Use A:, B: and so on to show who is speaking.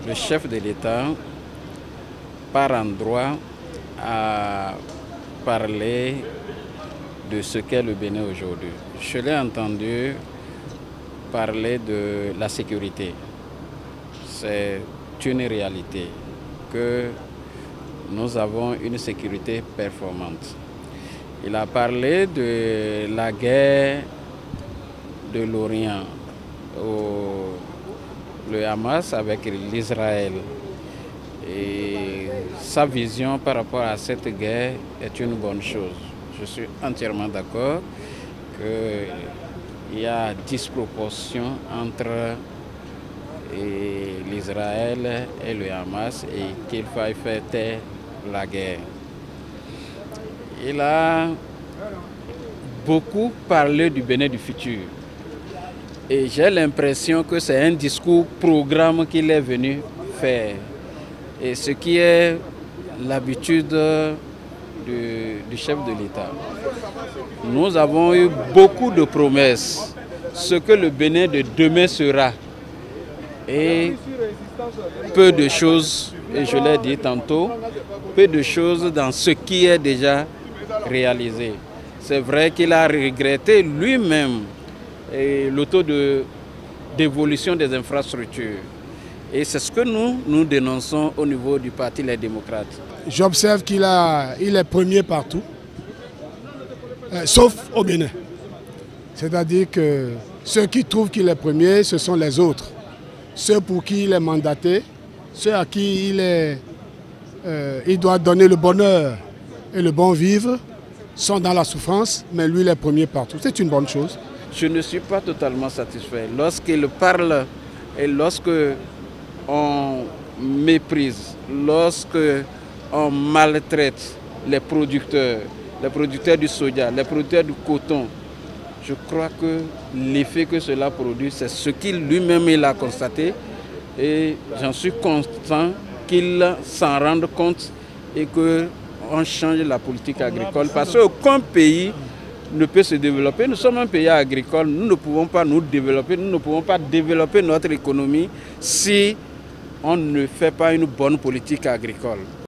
A: le chef de l'État, par endroit, a parlé de ce qu'est le Bénin aujourd'hui. Je l'ai entendu parler de la sécurité. C'est une réalité que nous avons une sécurité performante. Il a parlé de la guerre de l'Orient, le Hamas avec l'Israël. Et sa vision par rapport à cette guerre est une bonne chose. Je suis entièrement d'accord qu'il y a disproportion entre l'Israël et le Hamas et qu'il faille faire taire la guerre. Il a beaucoup parlé du Bénin du futur. Et j'ai l'impression que c'est un discours programme qu'il est venu faire. Et ce qui est l'habitude du chef de l'État. Nous avons eu beaucoup de promesses, ce que le Bénin de demain sera. Et peu de choses, et je l'ai dit tantôt, peu de choses dans ce qui est déjà réalisé. C'est vrai qu'il a regretté lui-même le taux d'évolution des infrastructures. Et c'est ce que nous dénonçons au niveau du Parti Les Démocrates.
B: J'observe qu'il est premier partout, sauf au Bénin. C'est-à-dire que ceux qui trouvent qu'il est premier, ce sont les autres. Ceux pour qui il est mandaté, ceux à qui il doit donner le bonheur et le bon vivre, sont dans la souffrance, mais lui il est premier partout. C'est une bonne chose.
A: Je ne suis pas totalement satisfait. Lorsqu'il parle et lorsque on méprise, lorsque on maltraite les producteurs du soja, les producteurs du coton, je crois que l'effet que cela produit, c'est ce qu'il lui-même a constaté et j'en suis content qu'il s'en rende compte et qu'on change la politique agricole parce qu'aucun pays ne peut se développer. Nous sommes un pays agricole, nous ne pouvons pas nous développer, nous ne pouvons pas développer notre économie si on ne fait pas une bonne politique agricole.